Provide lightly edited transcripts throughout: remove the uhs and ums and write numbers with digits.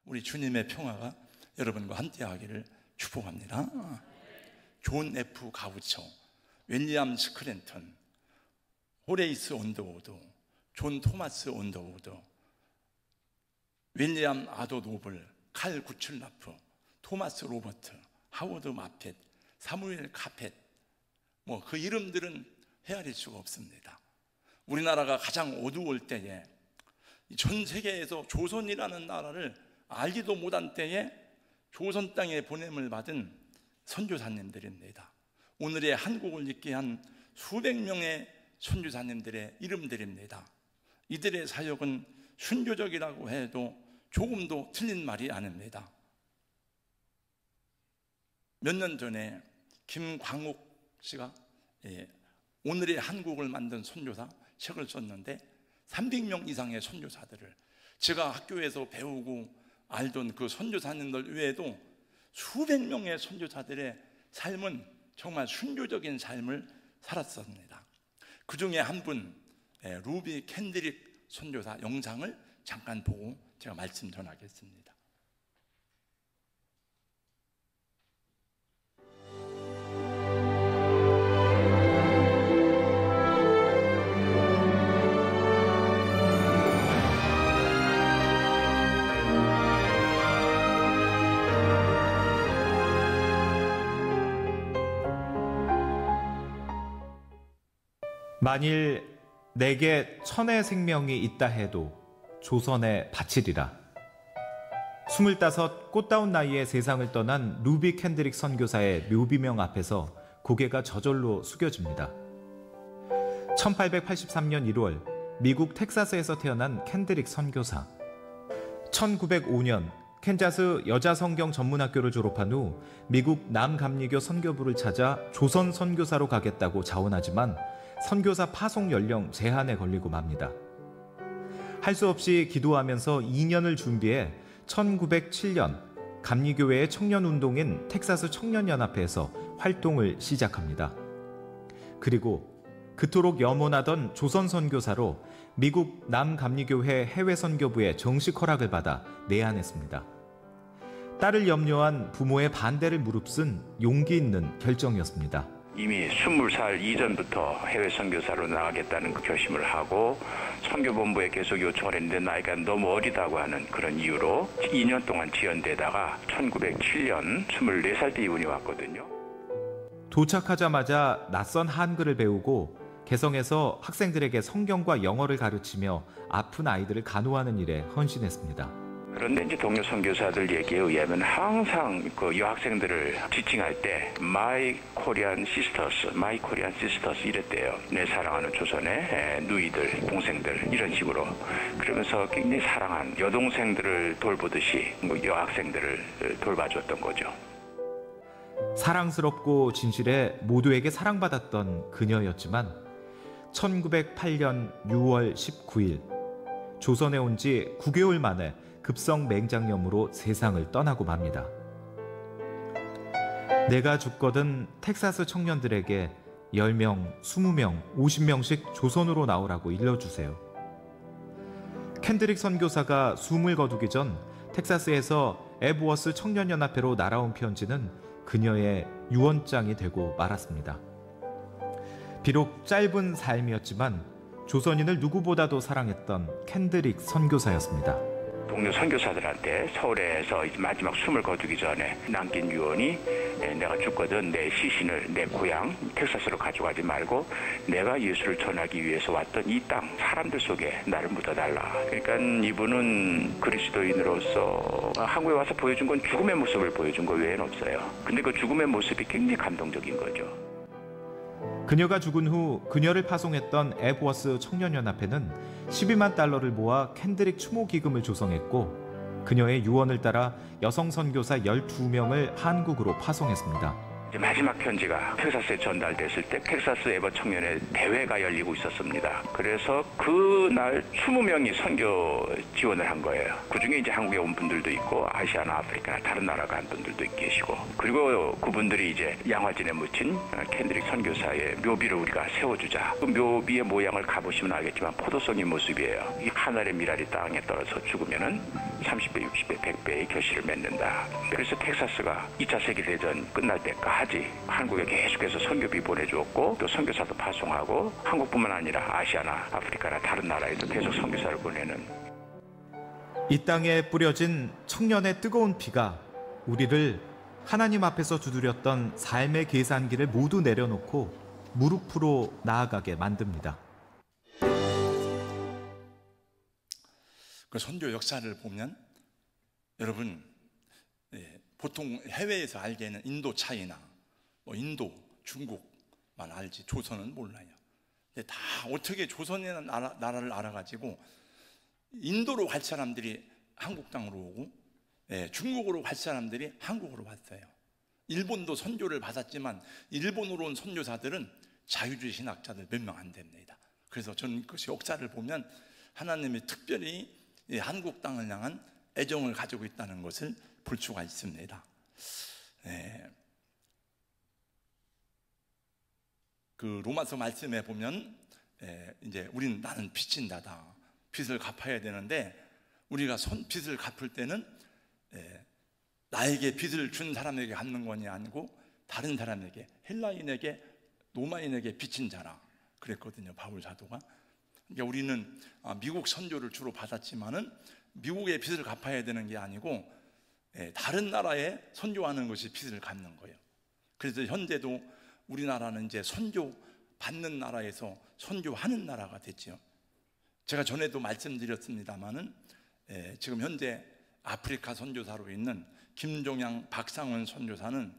우리 주님의 평화가 여러분과 함께하기를 축복합니다. 존 F. 가우처, 윌리엄 스크랜턴, 호레이스 언더우드, 존 토마스 언더우드, 윌리엄 아도 노블, 칼 구출라프, 토마스 로버트, 하워드 마펫, 사무엘 카펫, 그 이름들은 헤아릴 수가 없습니다. 우리나라가 가장 어두울 때에, 전 세계에서 조선이라는 나라를 알지도 못한 때에 조선 땅에 보냄을 받은 선교사님들입니다. 오늘의 한국을 있게 한 수백 명의 선교사님들의 이름들입니다. 이들의 사역은 순교적이라고 해도 조금도 틀린 말이 아닙니다. 몇 년 전에 김광욱 씨가 오늘의 한국을 만든 선교사 책을 썼는데 300명 이상의 선교사들을, 제가 학교에서 배우고 알던 그 선교사님들 외에도 수백 명의 선교사들의 삶은 정말 순교적인 삶을 살았습니다. 그 중에 한 분, 루비 캔드릭 선교사 영상을 잠깐 보고 제가 말씀 전하겠습니다. 만일 내게 천의 생명이 있다 해도 조선에 바치리라. 25 꽃다운 나이에 세상을 떠난 루비 캔드릭 선교사의 묘비명 앞에서 고개가 저절로 숙여집니다. 1883년 1월 미국 텍사스에서 태어난 캔드릭 선교사. 1905년 캔자스 여자성경 전문학교를 졸업한 후 미국 남감리교 선교부를 찾아 조선 선교사로 가겠다고 자원하지만 선교사 파송 연령 제한에 걸리고 맙니다. 할 수 없이 기도하면서 2년을 준비해 1907년 감리교회의 청년운동인 텍사스 청년연합회에서 활동을 시작합니다. 그리고 그토록 염원하던 조선 선교사로 미국 남감리교회 해외선교부의 정식 허락을 받아 내한했습니다. 딸을 염려한 부모의 반대를 무릅쓴 용기 있는 결정이었습니다. 이미 20살 이전부터 해외 선교사로 나가겠다는 그 결심을 하고 선교본부에 계속 요청을 했는데 나이가 너무 어리다고 하는 그런 이유로 2년 동안 지연되다가 1907년 24살 때 이분이 왔거든요. 도착하자마자 낯선 한글을 배우고 개성에서 학생들에게 성경과 영어를 가르치며 아픈 아이들을 간호하는 일에 헌신했습니다. 그런데 이제 동료 선교사들 얘기에 의하면 항상 그 여학생들을 지칭할 때 My Korean Sisters, My Korean Sisters 이랬대요. 내 사랑하는 조선의 누이들, 동생들 이런 식으로. 그러면서 굉장히 사랑한 여동생들을 돌보듯이 여학생들을 돌봐줬던 거죠. 사랑스럽고 진실해 모두에게 사랑받았던 그녀였지만 1908년 6월 19일 조선에 온 지 9개월 만에 급성 맹장염으로 세상을 떠나고 맙니다. 내가 죽거든 텍사스 청년들에게 10명, 20명, 50명씩 조선으로 나오라고 일러주세요. 캔드릭 선교사가 숨을 거두기 전 텍사스에서 에브워스 청년연합회로 날아온 편지는 그녀의 유언장이 되고 말았습니다. 비록 짧은 삶이었지만 조선인을 누구보다도 사랑했던 캔드릭 선교사였습니다. 동료 선교사들한테 서울에서 마지막 숨을 거두기 전에 남긴 유언이 내가 죽거든 내 시신을 내 고향 텍사스로 가져가지 말고 내가 예수를 전하기 위해서 왔던 이 땅 사람들 속에 나를 묻어달라. 그러니까 이분은 그리스도인으로서 한국에 와서 보여준 건 죽음의 모습을 보여준 거 외에는 없어요. 근데 그 죽음의 모습이 굉장히 감동적인 거죠. 그녀가 죽은 후 그녀를 파송했던 에브워스 청년연합회는 12만 달러를 모아 캔드릭 추모 기금을 조성했고 그녀의 유언을 따라 여성 선교사 12명을 한국으로 파송했습니다. 이제 마지막 편지가 텍사스에 전달됐을 때 텍사스 에버 청년회 대회가 열리고 있었습니다. 그래서 그날 20명이 선교 지원을 한 거예요. 그중에 이제 한국에 온 분들도 있고 아시아나 아프리카나 다른 나라 간 분들도 계시고, 그리고 그분들이 이제 양화진에 묻힌 켄드릭 선교사의 묘비를 우리가 세워주자. 그 묘비의 모양을 가보시면 알겠지만 포도송이 모습이에요. 이 하늘의 미랄이 땅에 떨어져 죽으면은 30배, 60배, 100배의 결실을 맺는다. 그래서 텍사스가 2차 세계대전 끝날 때까지 한국에 계속해서 선교비 보내주었고, 또 선교사도 파송하고, 한국뿐만 아니라 아시아나 아프리카나 다른 나라에도 계속 선교사를 보내는. 이 땅에 뿌려진 청년의 뜨거운 피가 우리를 하나님 앞에서 두드렸던 삶의 계산기를 모두 내려놓고 무릎으로 나아가게 만듭니다. 그 선교 역사를 보면 여러분, 보통 해외에서 알기에는 인도, 차이나, 인도, 중국만 알지 조선은 몰라요. 근데 다 어떻게 조선이라는 나라를 알아가지고 인도로 갈 사람들이 한국 땅으로 오고, 중국으로 갈 사람들이 한국으로 왔어요. 일본도 선교를 받았지만 일본으로 온 선교사들은 자유주의 신학자들 몇 명 안 됩니다. 그래서 저는 그 역사를 보면 하나님이 특별히 한국 땅을 향한 애정을 가지고 있다는 것을 볼 수가 있습니다. 그 로마서 말씀에 보면 이제 우리는 나는 빚진 자다, 빚을 갚아야 되는데, 우리가 빚을 갚을 때는 나에게 빚을 준 사람에게 갚는 것이 아니고 다른 사람에게, 헬라인에게, 로마인에게 빚진 자라 그랬거든요, 바울 사도가. 그러니까 우리는 미국 선교를 주로 받았지만은 미국의 빚을 갚아야 되는 게 아니고 다른 나라에 선교하는 것이 빚을 갚는 거예요. 그래서 현재도 우리나라는 이제 선교 받는 나라에서 선교하는 나라가 됐죠. 제가 전에도 말씀드렸습니다마는 지금 현재 아프리카 선교사로 있는 김종양, 박상원 선교사는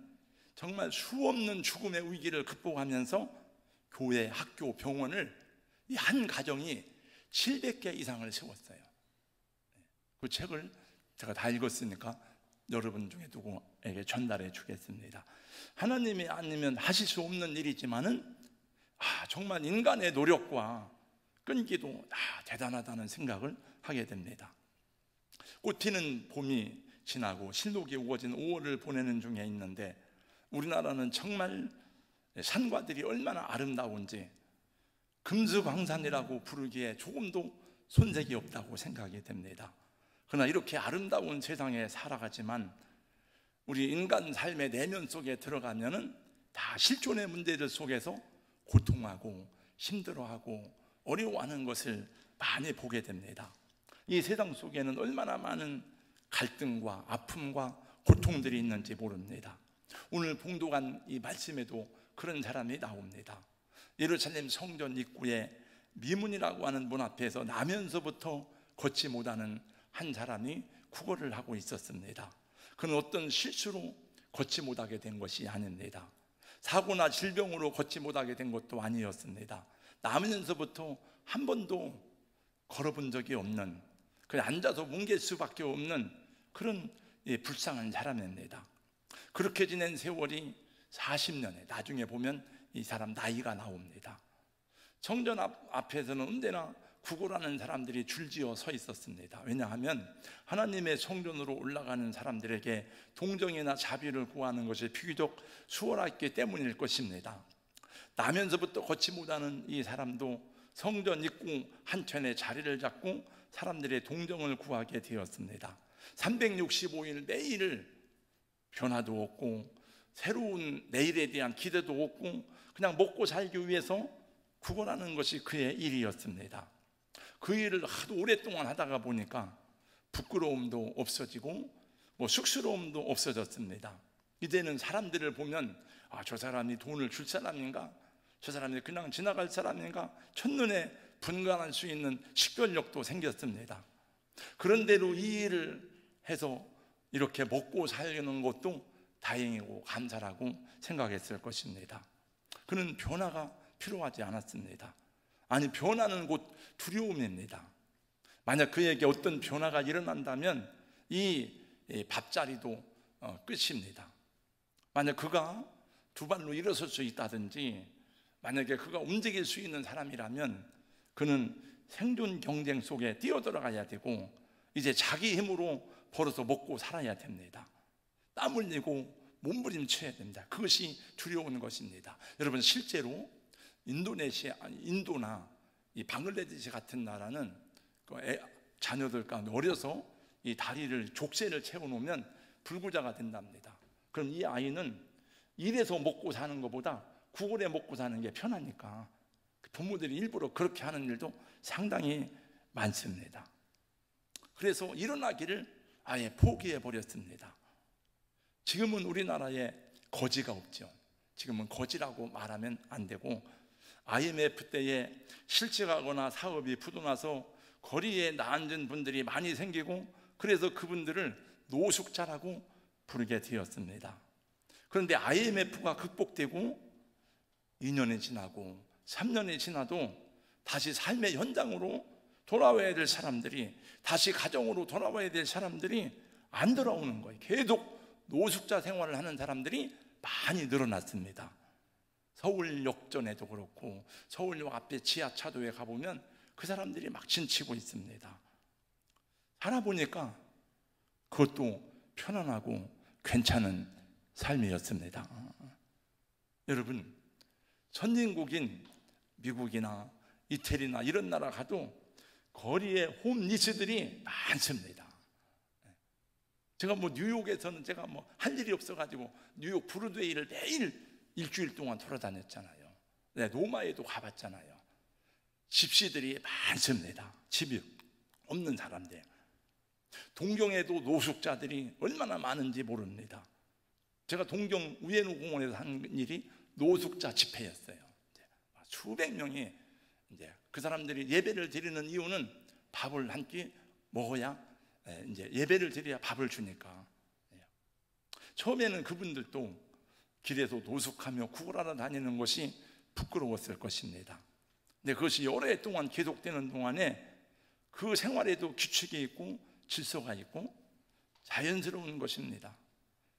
정말 수없는 죽음의 위기를 극복하면서 교회, 학교, 병원을 이 한 가정이 700개 이상을 세웠어요. 그 책을 제가 다 읽었으니까 여러분 중에 누구에게 전달해 주겠습니다. 하나님이 아니면 하실 수 없는 일이지만은 정말 인간의 노력과 끈기도 대단하다는 생각을 하게 됩니다. 꽃 피는 봄이 지나고 실록이 우거진 5월을 보내는 중에 있는데, 우리나라는 정말 산과들이 얼마나 아름다운지 금수광산이라고 부르기에 조금도 손색이 없다고 생각이 됩니다. 그러나 이렇게 아름다운 세상에 살아가지만 우리 인간 삶의 내면 속에 들어가면은 다 실존의 문제들 속에서 고통하고 힘들어하고 어려워하는 것을 많이 보게 됩니다. 이 세상 속에는 얼마나 많은 갈등과 아픔과 고통들이 있는지 모릅니다. 오늘 봉독한 이 말씀에도 그런 사람이 나옵니다. 예루살렘 성전 입구에 미문이라고 하는 문 앞에서 나면서부터 걷지 못하는 한 사람이 구걸을 하고 있었습니다. 그는 어떤 실수로 걷지 못하게 된 것이 아닙니다. 사고나 질병으로 걷지 못하게 된 것도 아니었습니다. 나면서부터 한 번도 걸어본 적이 없는, 그냥 앉아서 뭉갤 수밖에 없는 그런 불쌍한 사람입니다. 그렇게 지낸 세월이 40년에 나중에 보면 이 사람 나이가 나옵니다. 성전 앞에서는 언제나 구걸하는 사람들이 줄지어 서 있었습니다. 왜냐하면 하나님의 성전으로 올라가는 사람들에게 동정이나 자비를 구하는 것이 비교적 수월했기 때문일 것입니다. 나면서부터 걷지 못하는 이 사람도 성전 입구 한켠에 자리를 잡고 사람들의 동정을 구하게 되었습니다. 365일 매일 변화도 없고 새로운 내일에 대한 기대도 없고 그냥 먹고 살기 위해서 구걸하는 것이 그의 일이었습니다. 그 일을 하도 오랫동안 하다가 보니까 부끄러움도 없어지고 쑥스러움도 없어졌습니다. 이제는 사람들을 보면 저 사람이 돈을 줄 사람인가? 저 사람이 그냥 지나갈 사람인가? 첫눈에 분간할 수 있는 식별력도 생겼습니다. 그런대로 이 일을 해서 이렇게 먹고 살려는 것도 다행이고 감사라고 생각했을 것입니다. 그는 변화가 필요하지 않았습니다. 아니, 변화는 곧 두려움입니다. 만약 그에게 어떤 변화가 일어난다면 이 밥자리도 끝입니다. 만약 그가 두 발로 일어설 수 있다든지, 만약에 그가 움직일 수 있는 사람이라면 그는 생존 경쟁 속에 뛰어들어가야 되고 이제 자기 힘으로 벌어서 먹고 살아야 됩니다. 땀 흘리고 몸부림쳐야 됩니다. 그것이 두려운 것입니다. 여러분, 실제로 인도나 이 방글라데시 같은 나라는 자녀들 가운데 어려서 이 다리를 족쇄를 채워놓으면 불구자가 된답니다. 그럼 이 아이는 일해서 먹고 사는 것보다 구걸에 먹고 사는 게 편하니까 부모들이 일부러 그렇게 하는 일도 상당히 많습니다. 그래서 일어나기를 아예 포기해 버렸습니다. 지금은 우리나라에 거지가 없죠. 지금은 거지라고 말하면 안 되고, IMF 때에 실직하거나 사업이 부도나서 거리에 나앉은 분들이 많이 생기고, 그래서 그분들을 노숙자라고 부르게 되었습니다. 그런데 IMF가 극복되고 2년이 지나고 3년이 지나도 다시 삶의 현장으로 돌아와야 될 사람들이, 다시 가정으로 돌아와야 될 사람들이 안 돌아오는 거예요. 계속 노숙자 생활을 하는 사람들이 많이 늘어났습니다. 서울역전에도 그렇고 서울역 앞에 지하차도에 가보면 그 사람들이 막 진치고 있습니다. 살아보니까 그것도 편안하고 괜찮은 삶이었습니다. 여러분, 선진국인 미국이나 이태리나 이런 나라 가도 거리에 홈리스들이 많습니다. 제가 뉴욕에서는 제가 할 일이 없어가지고 뉴욕 브로드웨이를 매일 일주일 동안 돌아다녔잖아요. 로마에도 가봤잖아요. 집시들이 많습니다. 집이 없는 사람들. 동경에도 노숙자들이 얼마나 많은지 모릅니다. 제가 동경 우에노 공원에서 한 일이 노숙자 집회였어요. 수백 명이, 이제 그 사람들이 예배를 드리는 이유는 밥을 한 끼 먹어야, 이제 예배를 드려야 밥을 주니까. 처음에는 그분들도 길에서 노숙하며 구걸하러 다니는 것이 부끄러웠을 것입니다. 근데 그것이 여러 해 동안 계속되는 동안에 그 생활에도 규칙이 있고 질서가 있고 자연스러운 것입니다.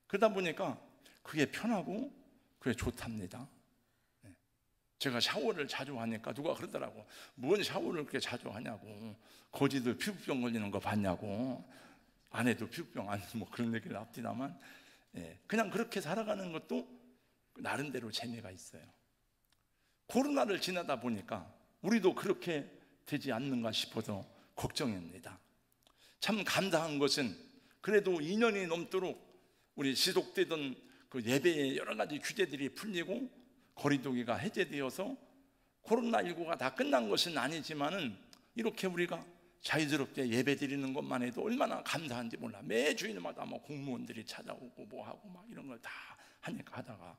그러다 보니까 그게 편하고 그게 좋답니다. 제가 샤워를 자주 하니까 누가 그러더라고. 뭔 샤워를 그렇게 자주 하냐고. 거지들 피부병 걸리는 거 봤냐고. 아내도 피부병 안 그런 얘기를 합디다만, 그냥 그렇게 살아가는 것도 나름대로 재미가 있어요. 코로나를 지나다 보니까 우리도 그렇게 되지 않는가 싶어서 걱정입니다. 참 감사한 것은 그래도 2년이 넘도록 우리 지속되던 그 예배의 여러 가지 규제들이 풀리고 거리두기가 해제되어서 코로나19가 다 끝난 것은 아니지만은 이렇게 우리가 자유스럽게 예배 드리는 것만 해도 얼마나 감사한지 몰라. 매 주일마다 공무원들이 찾아오고 하고 이런 걸 다 하니까 하다가,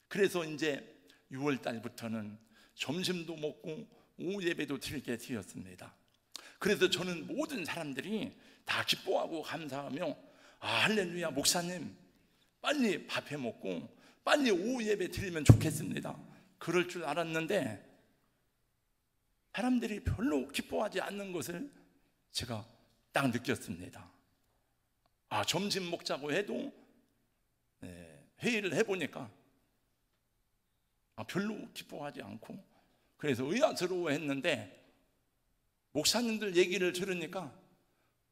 그래서 이제 6월 달부터는 점심도 먹고 오후 예배도 드리게 되었습니다. 그래서 저는 모든 사람들이 다 기뻐하고 감사하며, 할렐루야, 목사님 빨리 밥 해 먹고 빨리 오후 예배 드리면 좋겠습니다, 그럴 줄 알았는데 사람들이 별로 기뻐하지 않는 것을 제가 딱 느꼈습니다. 점심 먹자고 해도 회의를 해보니까 별로 기뻐하지 않고, 그래서 의아스러워했는데 목사님들 얘기를 들으니까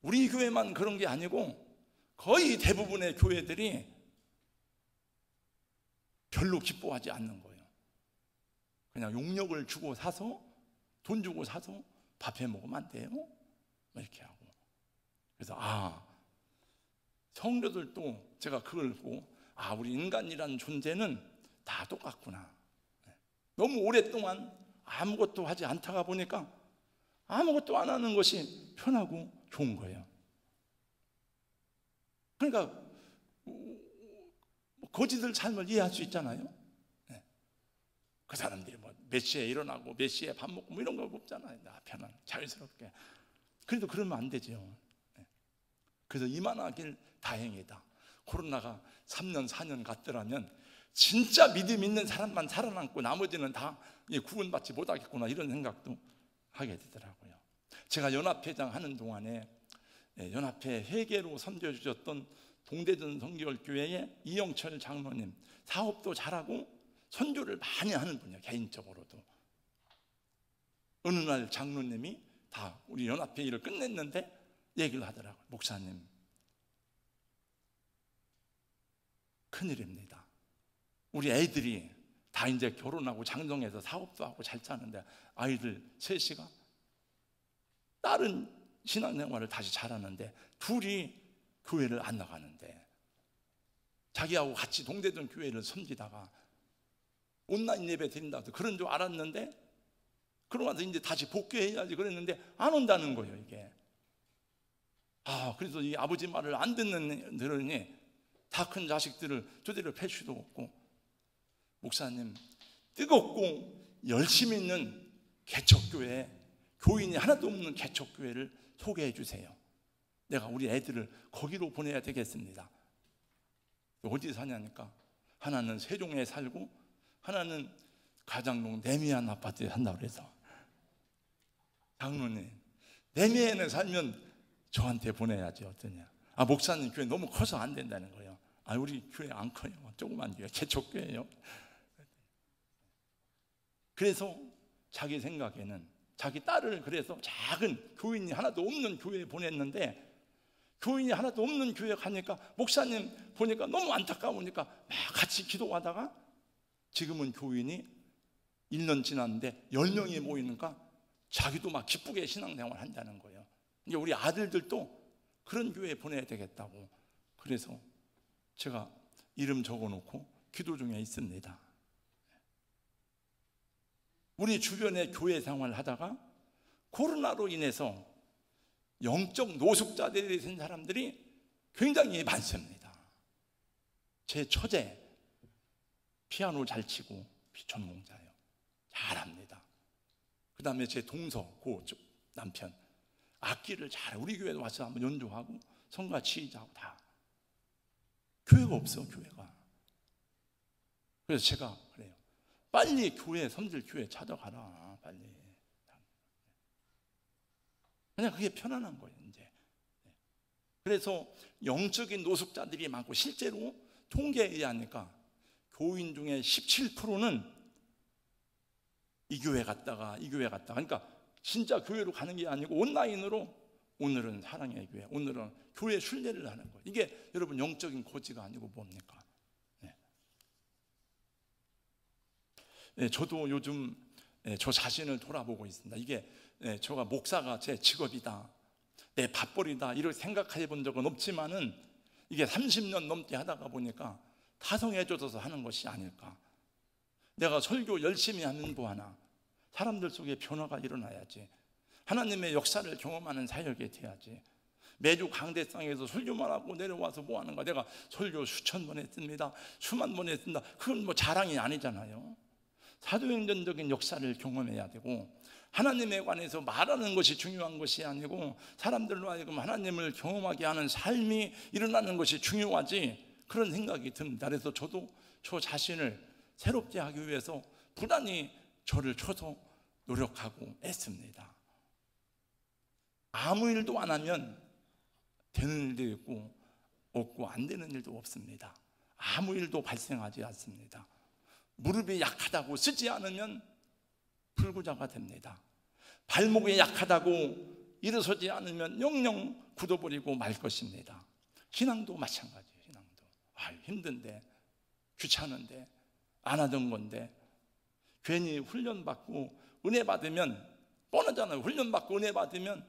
우리 교회만 그런 게 아니고 거의 대부분의 교회들이 별로 기뻐하지 않는 거예요. 그냥 용역을 주고 사서, 돈 주고 사서 밥 해 먹으면 안 돼요? 이렇게 하고. 그래서 성도들도 제가 그걸 보고 우리 인간이라는 존재는 다 똑같구나. 너무 오랫동안 아무것도 하지 않다가 보니까 아무것도 안 하는 것이 편하고 좋은 거예요. 그러니까 거지들 삶을 이해할 수 있잖아요. 그 사람들이 몇 시에 일어나고 몇 시에 밥 먹고 이런 거 없잖아요. 편안 자유스럽게. 그래도 그러면 안 되죠. 그래서 이만하길 다행이다. 코로나가 3년 4년 갔더라면 진짜 믿음 있는 사람만 살아남고 나머지는 다 구원받지 못하겠구나, 이런 생각도 하게 되더라고요. 제가 연합회장 하는 동안에 연합회 회계로 섬겨주셨던 동대전 성결교회의 이영철 장로님, 사업도 잘하고 선교를 많이 하는 분이에요. 개인적으로도. 어느 날 장로님이 다 우리 연합회 일을 끝냈는데 얘기를 하더라고요. 목사님, 큰일입니다. 우리 애들이 다 이제 결혼하고 장정해서 사업도 하고 잘 사는데 아이들 셋이가 다른 신앙생활을 다시 잘하는데 둘이 교회를 안 나가는데, 자기하고 같이 동대전 교회를 섬기다가 온라인 예배 드린다도 그런 줄 알았는데, 그러고 나서 이제 다시 복귀해야지 그랬는데 안 온다는 거예요. 이게 그래서 이 아버지 말을 안 들으니 다 큰 자식들을 제대로 팰 수도 없고, 목사님, 뜨겁고 열심히 있는 개척교회, 교인이 하나도 없는 개척교회를 소개해 주세요. 내가 우리 애들을 거기로 보내야 되겠습니다. 어디 사냐니까 하나는 세종에 살고 하나는 가장동 내미안 아파트에 산다고 그래서, 장로님, 내미안에 살면 저한테 보내야지 어떠냐. 목사님 교회 너무 커서 안 된다는 거예요. 우리 교회 안 커요. 조그만 교회, 개척교회예요. 그래서 자기 생각에는 자기 딸을 그래서 작은 교인이 하나도 없는 교회에 보냈는데, 교인이 하나도 없는 교회 가니까 목사님 보니까 너무 안타까우니까 막 같이 기도하다가 지금은 교인이 1년 지났는데 10명이 모이니까 자기도 막 기쁘게 신앙생활 한다는 거예요. 이제 우리 아들들도 그런 교회에 보내야 되겠다고, 그래서 제가 이름 적어놓고 기도 중에 있습니다. 우리 주변에 교회 생활을 하다가 코로나로 인해서 영적 노숙자들이 된 사람들이 굉장히 많습니다. 제 처제 피아노 잘 치고 전공자예요. 잘합니다. 그 다음에 제 동서 남편 악기를 잘, 우리 교회도 와서 한번 연주하고 성가 치자고 다. 교회가 없어, 교회가. 그래서 제가 그래요. 빨리 교회, 섬길 교회 찾아가라, 빨리. 그냥 그게 편안한 거예요, 이제. 그래서 영적인 노숙자들이 많고, 실제로 통계에 의하니까 교인 중에 17%는 이 교회 갔다가 이 교회 갔다가, 그러니까 진짜 교회로 가는 게 아니고 온라인으로, 오늘은 사랑의 교회, 오늘은 교회 순례를 하는 거예요. 이게 여러분 영적인 고지가 아니고 뭡니까? 저도 요즘 저 자신을 돌아보고 있습니다. 이게 제가 목사가 제 직업이다, 내 밥벌이다 이렇게 생각해 본 적은 없지만은, 이게 30년 넘게 하다가 보니까 타성해져서 하는 것이 아닐까. 내가 설교 열심히 하는 거 하나, 사람들 속에 변화가 일어나야지. 하나님의 역사를 경험하는 사역이 돼야지. 매주 강대상에서 설교만 하고 내려와서 뭐 하는 거야. 내가 설교 수천 번 했습니다, 수만 번 했습니다. 그건 뭐 자랑이 아니잖아요. 사도행전적인 역사를 경험해야 되고, 하나님에 관해서 말하는 것이 중요한 것이 아니고 사람들로 하여금 하나님을 경험하게 하는 삶이 일어나는 것이 중요하지, 그런 생각이 듭니다. 그래서 저도 저 자신을 새롭게 하기 위해서 부단히 저를 쳐서 노력하고 애씁니다. 아무 일도 안 하면 되는 일도 있고 없고 안 되는 일도 없습니다. 아무 일도 발생하지 않습니다. 무릎이 약하다고 쓰지 않으면 불구자가 됩니다. 발목이 약하다고 일어서지 않으면 영영 굳어버리고 말 것입니다. 신앙도 마찬가지예요. 신앙도 힘든데, 귀찮은데, 안 하던 건데, 괜히 훈련받고 은혜 받으면 뻔하잖아요. 훈련받고 은혜 받으면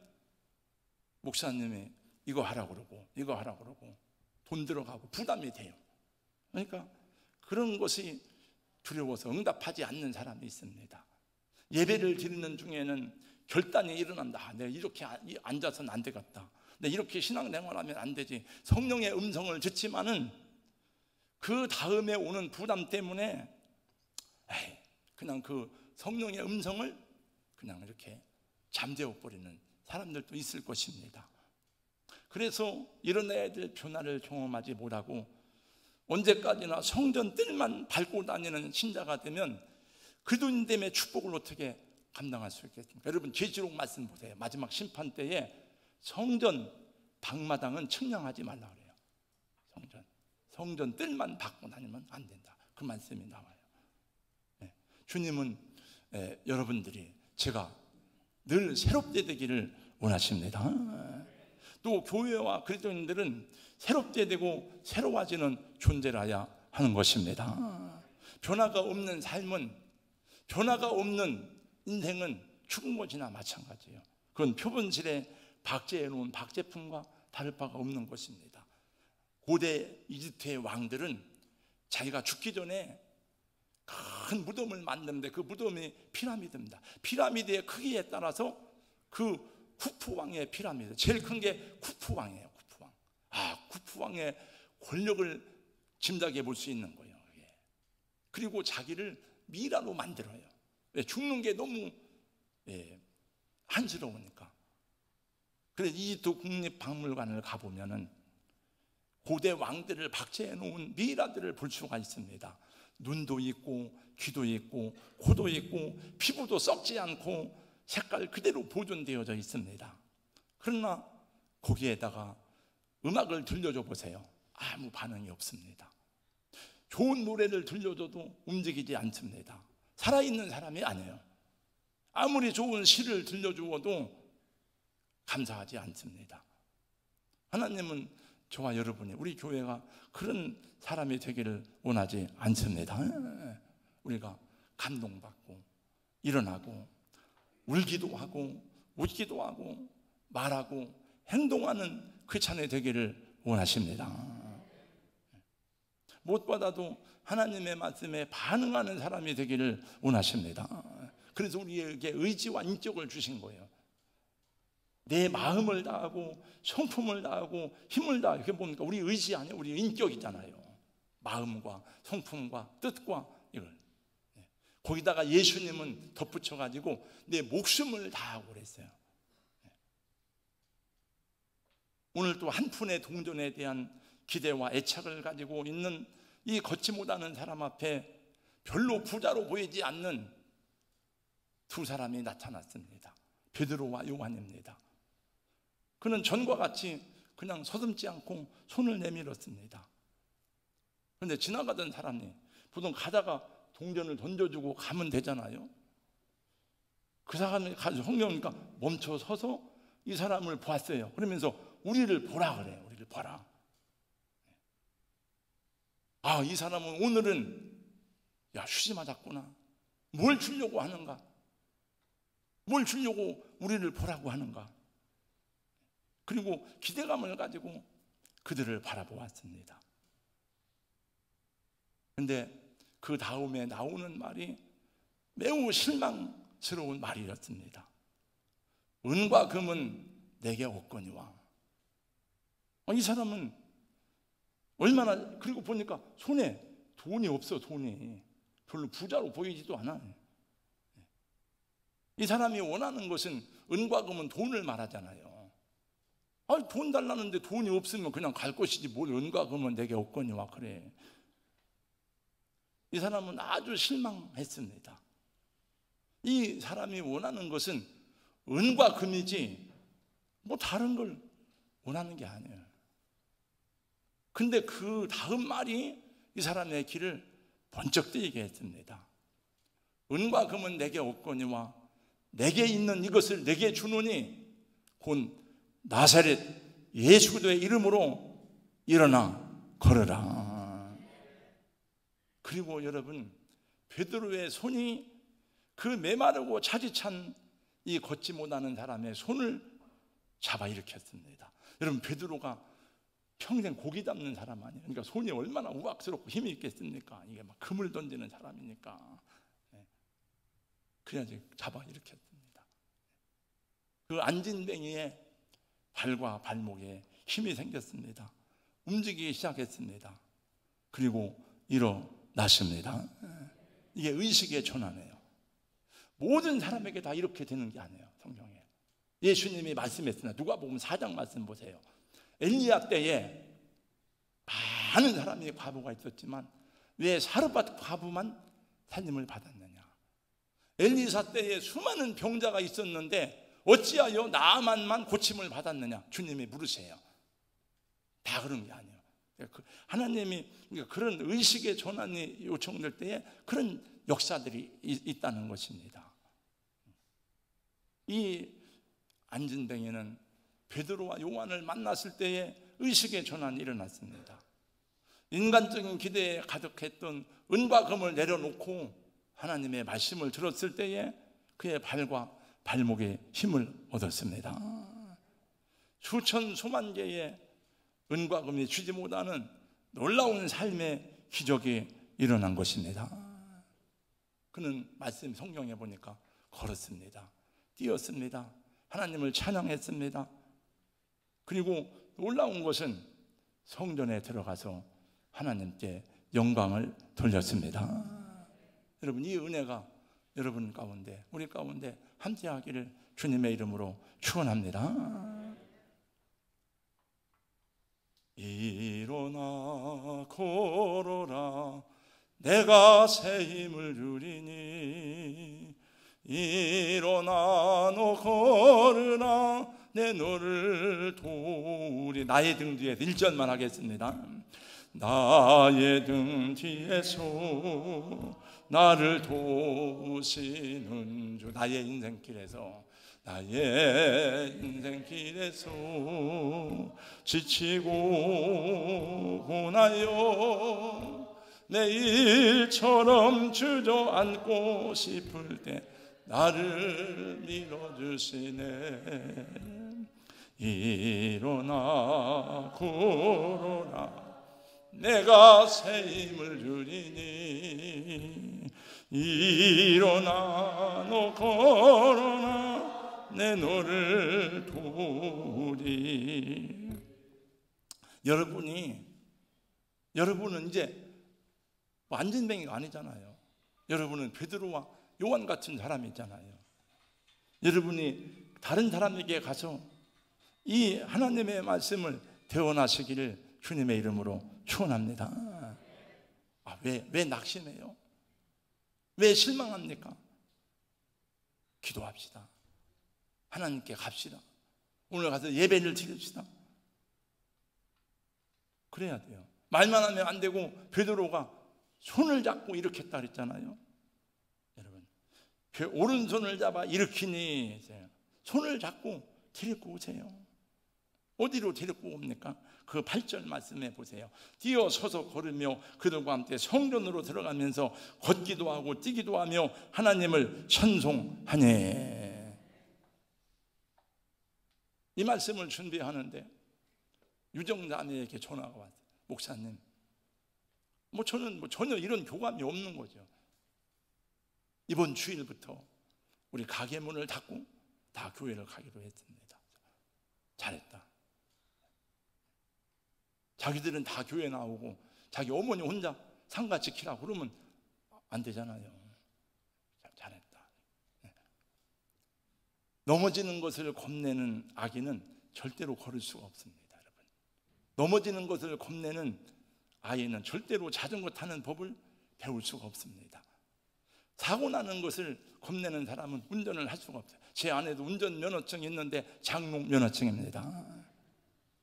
목사님이 이거 하라고 그러고 이거 하라고 그러고 돈 들어가고 부담이 돼요. 그러니까 그런 것이 두려워서 응답하지 않는 사람이 있습니다. 예배를 드리는 중에는 결단이 일어난다. 내가 이렇게 앉아서는 안 되겠다. 내가 이렇게 신앙생활하면 안 되지. 성령의 음성을 듣지만은 그 다음에 오는 부담 때문에 그냥 그 성령의 음성을 그냥 이렇게 잠재워 버리는 사람들도 있을 것입니다. 그래서 이런 애들 변화를 경험하지 못하고 언제까지나 성전 뜰만 밟고 다니는 신자가 되면 그리스도인됨의 축복을 어떻게 감당할 수 있겠습니까? 여러분 계시록 말씀 보세요. 마지막 심판 때에 성전 방마당은 측량하지 말라 그래요. 성전 뜰만 받고 다니면 안 된다. 그 말씀이 나와요. 주님은 여러분들이 제가 늘 새롭게 되기를 원하십니다. 또 교회와 그리스도인들은 새롭게 되고 새로워지는 존재라야 하는 것입니다. 변화가 없는 삶은, 변화가 없는 인생은 죽은 것이나 마찬가지예요. 그건 표본실에 박제해 놓은 박제품과 다를 바가 없는 것입니다. 고대 이집트의 왕들은 자기가 죽기 전에 큰 무덤을 만드는데 그 무덤이 피라미드입니다. 피라미드의 크기에 따라서 그 쿠푸왕의 피라미드, 제일 큰 게 쿠푸왕이에요. 쿠푸왕. 쿠푸왕의 권력을 짐작해 볼 수 있는 거예요. 그리고 자기를 미라로 만들어요. 죽는 게 너무 한스러우니까. 그래서 이집트 국립박물관을 가보면은 고대 왕들을 박제해 놓은 미라들을 볼 수가 있습니다. 눈도 있고 귀도 있고 코도 있고 피부도 썩지 않고 색깔 그대로 보존되어져 있습니다. 그러나 거기에다가 음악을 들려줘 보세요. 아무 반응이 없습니다. 좋은 노래를 들려줘도 움직이지 않습니다. 살아있는 사람이 아니에요. 아무리 좋은 시를 들려주어도 감사하지 않습니다. 하나님은 저와 여러분이, 우리 교회가 그런 사람이 되기를 원하지 않습니다. 우리가 감동받고 일어나고 울기도 하고 웃기도 하고 말하고 행동하는 크리스찬이 되기를 원하십니다. 무엇보다도 하나님의 말씀에 반응하는 사람이 되기를 원하십니다. 그래서 우리에게 의지와 인격을 주신 거예요. 내 마음을 다하고 성품을 다하고 힘을 다하고, 그게 뭡니까? 우리 의지 아니에요. 우리 인격이잖아요. 마음과 성품과 뜻과 이걸. 거기다가 예수님은 덧붙여가지고 내 목숨을 다하고 그랬어요. 오늘 또 한 푼의 동전에 대한 기대와 애착을 가지고 있는 이 걷지 못하는 사람 앞에 별로 부자로 보이지 않는 두 사람이 나타났습니다. 베드로와 요한입니다. 그는 전과 같이 그냥 서슴지 않고 손을 내밀었습니다. 그런데 지나가던 사람이 보통 가다가 동전을 던져주고 가면 되잖아요. 그 사람이 성경이니까 멈춰 서서 이 사람을 보았어요. 그러면서 우리를 보라 그래요. 우리를 보라. 이 사람은 오늘은 휴지 맞았구나. 뭘 주려고 하는가? 뭘 주려고 우리를 보라고 하는가? 그리고 기대감을 가지고 그들을 바라보았습니다. 그런데 그 다음에 나오는 말이 매우 실망스러운 말이었습니다. 은과 금은 내게 없거니와. 이 사람은 얼마나, 그리고 보니까 손에 돈이 없어. 돈이 별로 부자로 보이지도 않아. 이 사람이 원하는 것은, 은과 금은 돈을 말하잖아요. 돈 달라는데 돈이 없으면 그냥 갈 것이지 뭘 은과 금은 내게 없거니와 그래. 이 사람은 아주 실망했습니다. 이 사람이 원하는 것은 은과 금이지 뭐 다른 걸 원하는 게 아니에요. 근데 그 다음 말이 이 사람의 길을 번쩍 뜨이게 했습니다. 은과 금은 내게 없거니와 내게 있는 이것을 내게 주노니 곧 나사렛 예수 그리스도의 이름으로 일어나 걸어라. 그리고 여러분, 베드로의 손이 그 메마르고 차지찬 이 걷지 못하는 사람의 손을 잡아 일으켰습니다. 여러분, 베드로가 평생 고기 잡는 사람 아니에요. 그러니까 손이 얼마나 우악스럽고 힘이 있겠습니까? 이게 막 금을 던지는 사람이니까. 그래야지 잡아 일으켰습니다. 그 안진뱅이의 발과 발목에 힘이 생겼습니다. 움직이기 시작했습니다. 그리고 일어났습니다. 이게 의식의 전환이에요. 모든 사람에게 다 이렇게 되는 게 아니에요. 성경에 예수님이 말씀했으나 누가복음 4장 말씀 보세요. 엘리야 때에 많은 사람이 과부가 있었지만 왜 사르밧 과부만 살림을 받았느냐? 엘리사 때에 수많은 병자가 있었는데 어찌하여 나아만만 고침을 받았느냐? 주님이 물으세요. 다 그런 게 아니에요. 하나님이 그런 의식의 전환이 요청될 때에 그런 역사들이 있다는 것입니다. 이 안진뱅이는 베드로와 요한을 만났을 때에 의식의 전환이 일어났습니다. 인간적인 기대에 가득했던 은과 금을 내려놓고 하나님의 말씀을 들었을 때에 그의 발과 발목에 힘을 얻었습니다. 수천 수만 개의 은과 금이 주지 못하는 놀라운 삶의 기적이 일어난 것입니다. 그는 말씀 성경에 보니까 걸었습니다. 뛰었습니다. 하나님을 찬양했습니다. 그리고 놀라운 것은 성전에 들어가서 하나님께 영광을 돌렸습니다. 여러분, 이 은혜가 여러분 가운데, 우리 가운데 함께하기를 주님의 이름으로 축원합니다. 일어나 걸어라 내가 새 힘을 주리니 일어나 너 걸으라 내 너를 도우리. 나의 등 뒤에서 1절만 하겠습니다. 나의 등 뒤에서 나를 도우시는 주. 나의 인생길에서, 나의 인생길에서 지치고 고나요 내일처럼 주저앉고 싶을 때 나를 밀어주시네. 일어나 걸어라 내가 새 힘을 주리니 일어나 너 걸어라 내 너를 도우리. 여러분은 이제 안진뱅이가 아니잖아요. 여러분은 베드로와 요한 같은 사람이잖아요. 여러분이 다른 사람에게 가서 이 하나님의 말씀을 대언하시기를 주님의 이름으로 축원합니다. 왜 낙심해요? 왜 실망합니까? 기도합시다. 하나님께 갑시다. 오늘 가서 예배를 드립시다. 그래야 돼요. 말만 하면 안 되고 베드로가 손을 잡고 일으켰다 그랬잖아요. 여러분, 오른손을 잡아 일으키니 손을 잡고 데리고 오세요. 어디로 데리고 옵니까? 그 8절 말씀해 보세요. 뛰어서서 걸으며 그들과 함께 성전으로 들어가면서 걷기도 하고 뛰기도 하며 하나님을 찬송하네. 이 말씀을 준비하는데 유정자매에게 전화가 왔어요. 목사님, 저는 전혀 이런 교감이 없는 거죠. 이번 주일부터 우리 가게 문을 닫고 다 교회를 가기로 했습니다. 잘했다. 자기들은 다 교회 나오고 자기 어머니 혼자 상가 지키라고 그러면 안 되잖아요. 잘했다. 넘어지는 것을 겁내는 아기는 절대로 걸을 수가 없습니다. 여러분, 넘어지는 것을 겁내는 아이는 절대로 자전거 타는 법을 배울 수가 없습니다. 사고 나는 것을 겁내는 사람은 운전을 할 수가 없어요. 제 아내도 운전 면허증이 있는데 장롱 면허증입니다.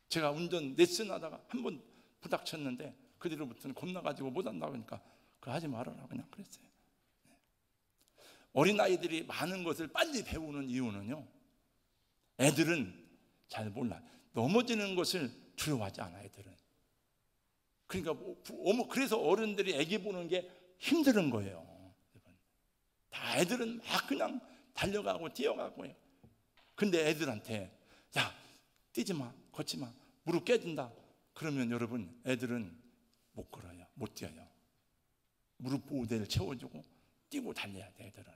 제가 운전 레슨 하다가 한 번 부닥쳤는데 그 뒤로부터는 겁나가지고 못한다고 하니까 그거 하지 말아라 그냥 그랬어요. 어린아이들이 많은 것을 빨리 배우는 이유는요, 애들은 잘 몰라. 넘어지는 것을 두려워하지 않아. 애들은. 그러니까 그래서 어른들이 애기 보는 게 힘든 거예요. 다 애들은 막 그냥 달려가고 뛰어가고 해요. 근데 애들한테 야, 뛰지 마, 걷지 마, 무릎 깨진다 그러면 여러분, 애들은 못 걸어요, 못 뛰어요. 무릎 보호대를 채워주고 뛰고 달려야 돼. 애들은.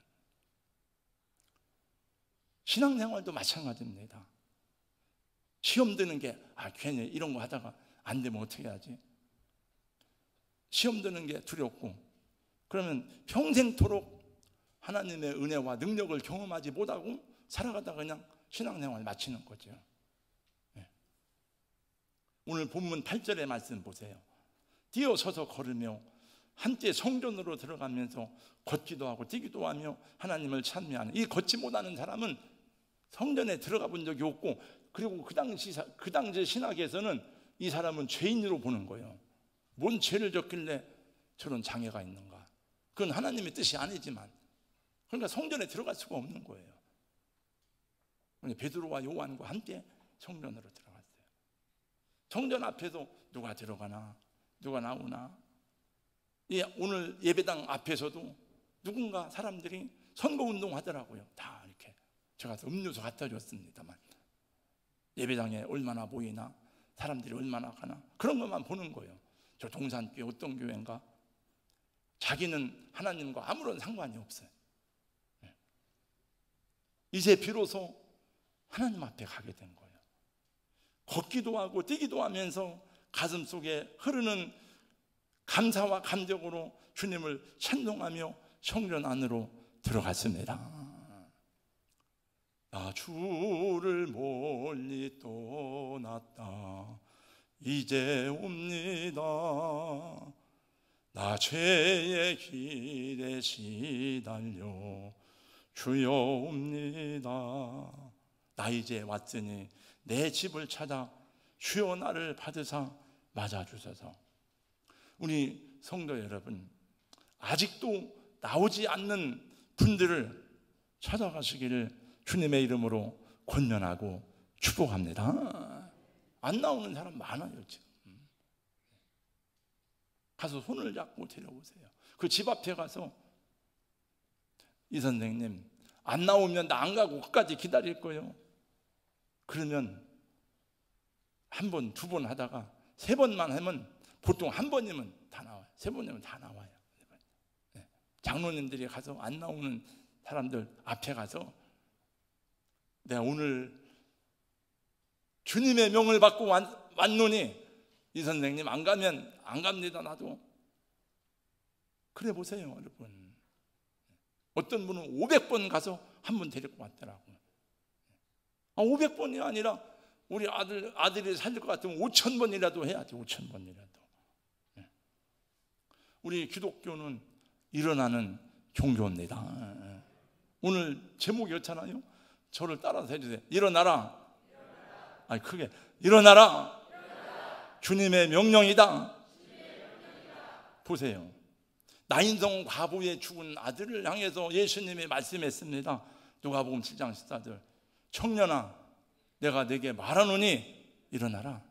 신앙생활도 마찬가지입니다. 시험 드는 게 괜히 이런 거 하다가 안 되면 어떻게 하지? 시험 드는 게 두렵고, 그러면 평생토록 하나님의 은혜와 능력을 경험하지 못하고 살아가다가 그냥 신앙생활 마치는 거죠. 오늘 본문 8절의 말씀 보세요. 뛰어서서 걸으며 함께 성전으로 들어가면서 걷기도 하고 뛰기도 하며 하나님을 찬미하는, 이 걷지 못하는 사람은 성전에 들어가 본 적이 없고, 그리고 그 당시 신학에서는 이 사람은 죄인으로 보는 거예요. 뭔 죄를 졌길래 저런 장애가 있는가? 그건 하나님의 뜻이 아니지만, 그러니까 성전에 들어갈 수가 없는 거예요. 베드로와 요한과 함께 성전으로 들어갔어요. 성전 앞에도 누가 들어가나 누가 나오나, 오늘 예배당 앞에서도 누군가 사람들이 선거운동 하더라고요. 다 이렇게 제가 음료수 갖다 줬습니다만, 예배당에 얼마나 모이나, 사람들이 얼마나 가나, 그런 것만 보는 거예요. 저 동산교회 어떤 교회인가? 자기는 하나님과 아무런 상관이 없어요. 이제 비로소 하나님 앞에 가게 된 거예요. 걷기도 하고 뛰기도 하면서 가슴 속에 흐르는 감사와 감격으로 주님을 찬송하며 성전 안으로 들어갔습니다. 나 주를 멀리 떠났다 이제 옵니다. 나 죄의 길에 시달려 주여 옵니다. 나 이제 왔으니 내 집을 찾아 주여 나를 받으사 맞아주소서. 우리 성도 여러분, 아직도 나오지 않는 분들을 찾아가시기를 주님의 이름으로 권면하고 축복합니다. 안 나오는 사람 많아요 지금. 가서 손을 잡고 데려오세요. 그 집 앞에 가서, 이 선생님 안 나오면 나 안 가고 끝까지 기다릴 거예요. 그러면 한 번, 두 번 하다가 세 번만 하면, 보통 한 번이면 다 나와요. 세 번이면 다 나와요. 장로님들이 가서 안 나오는 사람들 앞에 가서, 내가 오늘 주님의 명을 받고 왔노니 이 선생님 안 가면 안 갑니다. 나도. 그래 보세요 여러분. 어떤 분은 500번 가서 한 번 데리고 왔더라고요. 500번이 아니라 우리 아들이 살릴 것 같으면 5,000번이라도 해야지. 5,000번이라도. 우리 기독교는 일어나는 종교입니다. 오늘 제목이 그렇잖아요. 저를 따라서 해주세요. 일어나라. 아니 크게 일어나라. 주님의 명령이다. 보세요. 나인성 과부의 죽은 아들을 향해서 예수님이 말씀했습니다. 누가복음 7장 14절. 청년아, 내가 네게 말하노니 일어나라.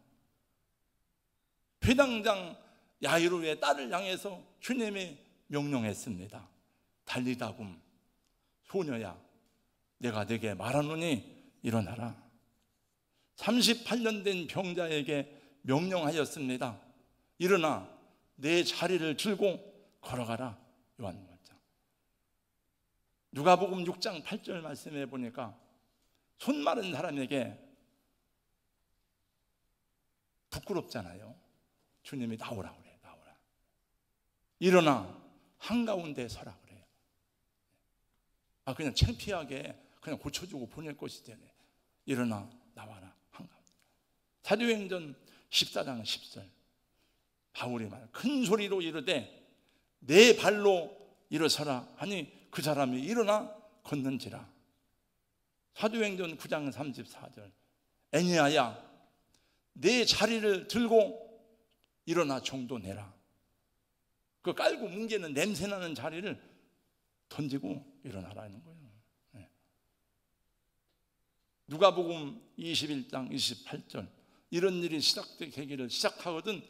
회당장 야이로의 딸을 향해서 주님이 명령했습니다. 달리다굼, 소녀야, 내가 네게 말하노니 일어나라. 38년 된 병자에게 명령하였습니다. 일어나 내 자리를 들고 걸어가라. 요한복음 1장. 누가복음 6장 8절 말씀해 보니까 손 마른 사람에게 부끄럽잖아요. 주님이 나오라 그래요. 나오라. 일어나 한가운데 서라 그래요. 그냥 창피하게 그냥 고쳐주고 보낼 것이지. 일어나 나와라. 한가운데. 사도행전 14장 10절. 바울이 말 큰 소리로 이르되 내 발로 일어서라 하니 그 사람이 일어나 걷는지라. 사도행전 9장 34절. 애니아야, 내 자리를 들고 일어나 정도 내라. 그 깔고 뭉개는 냄새나는 자리를 던지고 일어나라는 거예요. 누가복음 21장 28절. 이런 일이 시작되기를 시작하거든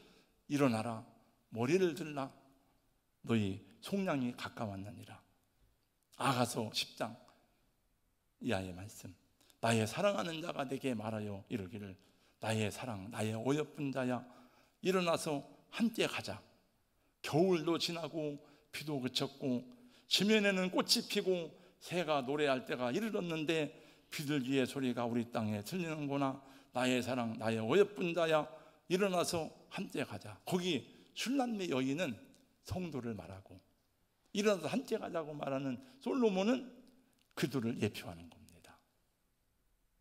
일어나라. 머리를 들라. 너희 속량이 가까웠느니라. 아가서 10장 이하의 말씀. 나의 사랑하는 자가 내게 말하여 이르기를 나의 사랑, 나의 어여쁜 자야, 일어나서 함께 가자. 겨울도 지나고 비도 그쳤고 지면에는 꽃이 피고 새가 노래할 때가 이르렀는데 비둘기의 소리가 우리 땅에 들리는구나. 나의 사랑, 나의 어여쁜 자야, 일어나서 함께 가자. 거기 술람매 여인은 성도를 말하고, 일어나서 함께 가자고 말하는 솔로몬은 그들을 예표하는 겁니다.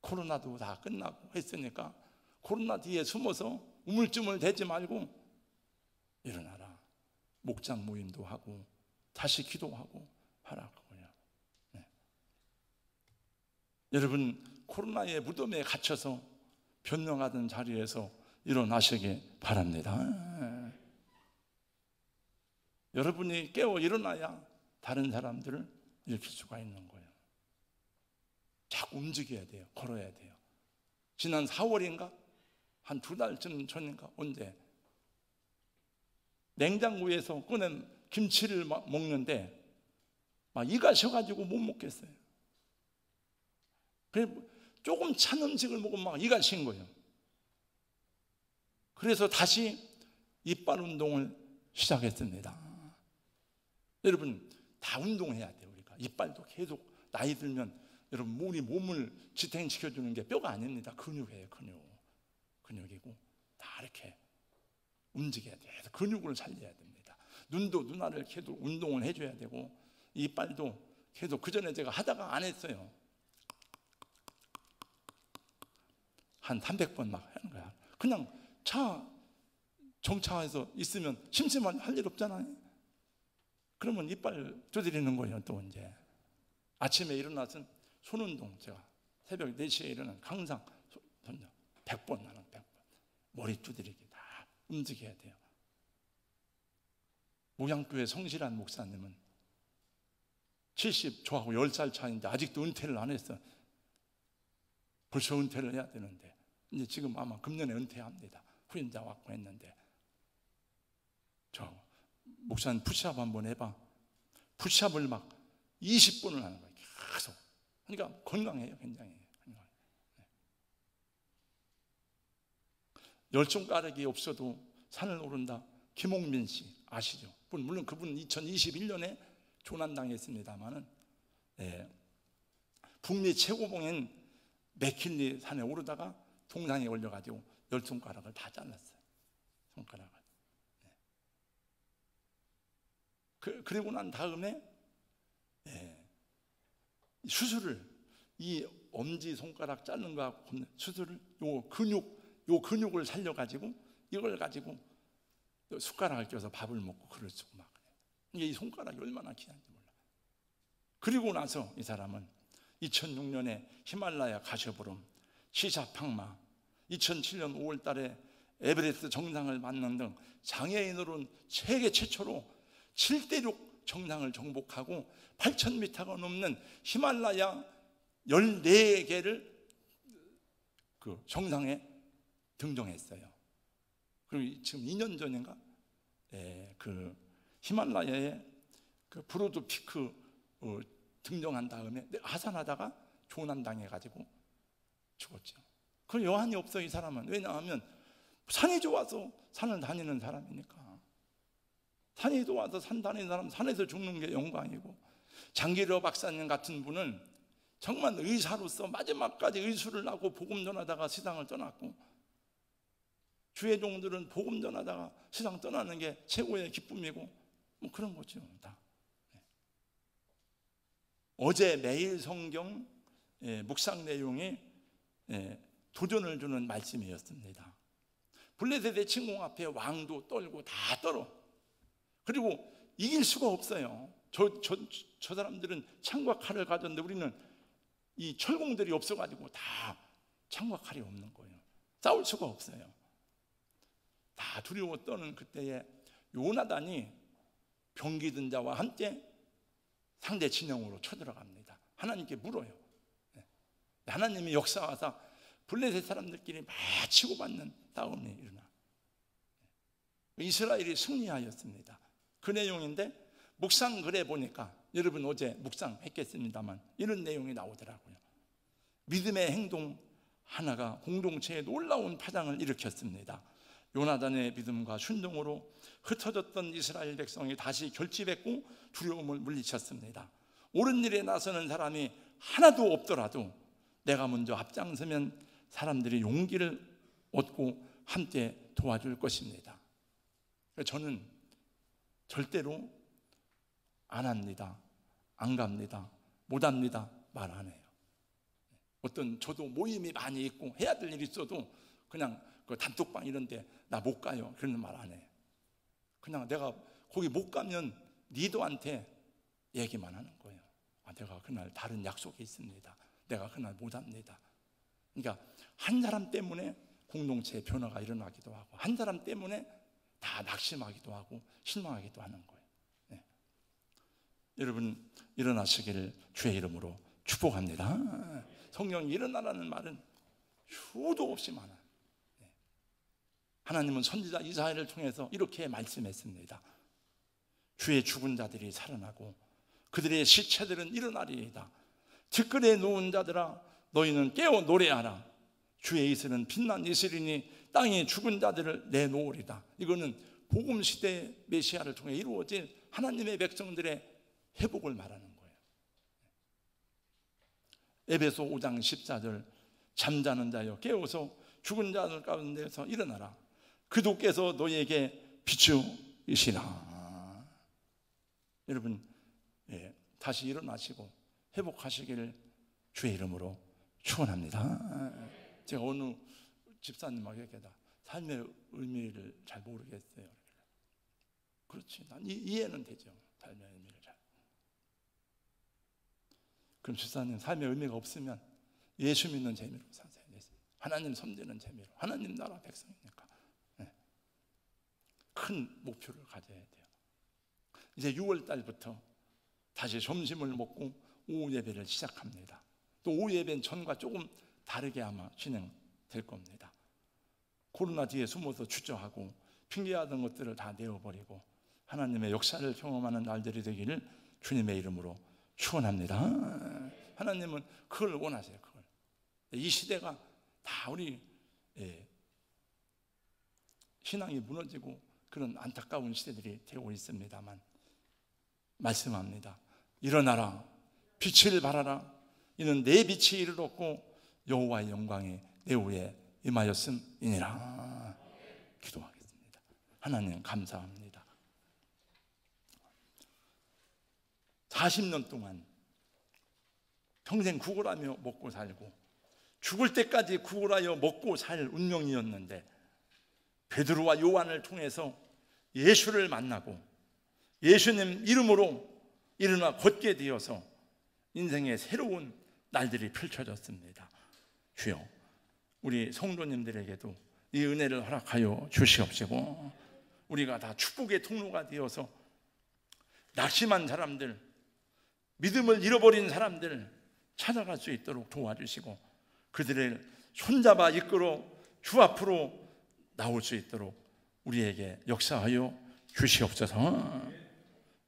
코로나도 다 끝나고 했으니까 코로나 뒤에 숨어서 우물쭈물 대지 말고 일어나라. 목장 모임도 하고 다시 기도하고 하라 그거예요. 여러분, 코로나의 무덤에 갇혀서 변명하던 자리에서 일어나시기 바랍니다. 여러분이 깨어 일어나야 다른 사람들을 일으킬 수가 있는 거예요. 자꾸 움직여야 돼요. 걸어야 돼요. 지난 4월인가? 한 2달쯤 전인가? 언제? 냉장고에서 꺼낸 김치를 막 먹는데 막 이가 쉬어가지고 못 먹겠어요. 그래 조금 찬 음식을 먹으면 막 이가 쉰 거예요. 그래서 다시 이빨 운동을 시작했습니다. 여러분 다 운동해야 돼요. 우리가 이빨도 계속 나이 들면 여러분 우리 몸을 지탱시켜주는 게 뼈가 아닙니다. 근육이에요. 근육이고 다 이렇게 움직여야 돼요. 근육을 살려야 됩니다. 눈도 눈알을 계속 운동을 해줘야 되고 이빨도 계속 그전에 제가 하다가 안 했어요. 한 300번 막 하는 거야. 그냥 차 정차해서 있으면 심심한 할 일 없잖아요. 그러면 이빨 두드리는 거예요. 또 이제 아침에 일어나서 손운동, 제가 새벽 4시에 일어나면 항상 100번 하는 100번 머리 두드리기 다 움직여야 돼요. 목양교회 성실한 목사님은 70 저하고 10살 차이인데 아직도 은퇴를 안 했어. 벌써 은퇴를 해야 되는데 이제 지금 아마 금년에 은퇴합니다. 후임자 왔고 했는데 저 목사님 푸시업 한번 해봐. 푸시업을 막 20분을 하는 거예요. 계속. 그러니까 건강해요. 굉장히 건강해요. 열중 가락이 없어도 산을 오른다. 김홍민 씨 아시죠? 물론 그분은 2021년에 조난당했습니다만은 북미 최고봉인 맥킬리 산에 오르다가 동상에 올려가지고 열 손가락을 다 잘랐어요. 손가락을. 그리고 난 다음에 수술을 이 엄지 손가락 자른 거하고 수술을 요 근육을 살려가지고 이걸 가지고 숟가락을 껴서 밥을 먹고 그럴 수고 막 이게 이 손가락이 얼마나 귀한지 몰라. 그리고 나서 이 사람은 2006년에 히말라야 가셔보름, 시샤팡마, 2007년 5월 달에 에베레스트 정상을 맞는 등 장애인으로는 세계 최초로 7대륙 정상을 정복하고 8,000m가 넘는 히말라야 14개를 그 정상에 등정했어요. 그리고 지금 2년 전인가 그 히말라야에 그 브로드 피크 등정한 다음에 하산하다가 조난당해가지고 죽었죠. 그 여한이 없어 이 사람은. 왜냐하면 산이 좋아서 산을 다니는 사람이니까. 산이 좋아서 산 다니는 사람은 산에서 죽는 게 영광이고, 장기려 박사님 같은 분은 정말 의사로서 마지막까지 의술을 하고 복음 전하다가 세상을 떠났고, 주의 종들은 복음 전하다가 세상 떠나는 게 최고의 기쁨이고 뭐 그런 거죠. 다. 어제 매일 성경 묵상 내용이 도전을 주는 말씀이었습니다. 블레셋의 침공 앞에 왕도 떨고 다 떨어. 그리고 이길 수가 없어요. 저 사람들은 창과 칼을 가졌는데 우리는 이 철공들이 없어가지고 다 창과 칼이 없는 거예요. 싸울 수가 없어요. 다 두려워 떠는 그때에 요나단이 병기 든 자와 함께 상대 진영으로 쳐들어갑니다. 하나님께 물어요. 하나님이 역사하사 블레셋 사람들끼리 막 치고받는 싸움이 일어나. 이스라엘이 승리하였습니다. 그 내용인데 묵상글에 보니까, 여러분 어제 묵상했겠습니다만 이런 내용이 나오더라고요. 믿음의 행동 하나가 공동체에 놀라운 파장을 일으켰습니다. 요나단의 믿음과 순종으로 흩어졌던 이스라엘 백성이 다시 결집했고 두려움을 물리쳤습니다. 옳은 일에 나서는 사람이 하나도 없더라도 내가 먼저 앞장서면 사람들이 용기를 얻고 함께 도와줄 것입니다. 저는 절대로 안 합니다, 안 갑니다, 못 합니다 말 안 해요. 어떤 저도 모임이 많이 있고 해야 될 일이 있어도 그냥 그 단톡방 이런 데 나 못 가요 그런 말 안 해요. 그냥 내가 거기 못 가면 리더한테 얘기만 하는 거예요. 내가 그날 다른 약속이 있습니다, 내가 그날 못 합니다. 그러니까 한 사람 때문에 공동체의 변화가 일어나기도 하고 한 사람 때문에 다 낙심하기도 하고 실망하기도 하는 거예요. 네. 여러분 일어나시기를 주의 이름으로 축복합니다. 성령이 일어나라는 말은 수도 없이 많아요. 네. 하나님은 선지자 이사야를 통해서 이렇게 말씀했습니다. 주의 죽은 자들이 살아나고 그들의 시체들은 일어나리이다. 들끓에 누운 자들아 너희는 깨어 노래하라. 주의 이슬은 빛난 이슬이니 땅에 죽은 자들을 내놓으리다. 이거는 복음시대 메시아를 통해 이루어진 하나님의 백성들의 회복을 말하는 거예요. 에베소 5장 14절 잠자는 자여 깨어서 죽은 자들 가운데서 일어나라. 그도께서 너희에게 비추이시라. 여러분 다시 일어나시고 회복하시기를 주의 이름으로 축원합니다. 제가 어느 집사님에게다 삶의 의미를 잘 모르겠어요. 그렇지, 난 이해는 되죠. 삶의 의미를 잘. 그럼 집사님 삶의 의미가 없으면 예수 믿는 재미로 사세요. 하나님 섬기는 재미로. 하나님 나라 백성이니까. 네. 큰 목표를 가져야 돼요. 이제 6월 달부터 다시 점심을 먹고 오후 예배를 시작합니다. 또 오후 예배는 전과 조금 다르게 아마 진행될 겁니다. 코로나 뒤에 숨어서 주저하고 핑계하던 것들을 다 내어버리고 하나님의 역사를 경험하는 날들이 되기를 주님의 이름으로 축원합니다. 하나님은 그걸 원하세요. 그걸. 이 시대가 다 우리 신앙이 무너지고 그런 안타까운 시대들이 되고 있습니다만 말씀합니다. 일어나라, 빛을 발하라. 이는 내 빛이 이르렀고 여호와의 영광이 내 위에 임하였음이니라. 기도하겠습니다. 하나님 감사합니다. 40년 동안 평생 구걸하며 먹고 살고 죽을 때까지 구걸하여 먹고 살 운명이었는데 베드로와 요한을 통해서 예수를 만나고 예수님 이름으로 일어나 걷게 되어서 인생의 새로운 날들이 펼쳐졌습니다. 주여, 우리 성도님들에게도 이 은혜를 허락하여 주시옵시고 우리가 다 축복의 통로가 되어서 낙심한 사람들, 믿음을 잃어버린 사람들 찾아갈 수 있도록 도와주시고 그들을 손잡아 이끌어 주 앞으로 나올 수 있도록 우리에게 역사하여 주시옵소서.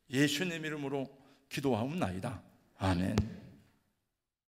예수님 이름으로 기도하옵나이다. 아멘.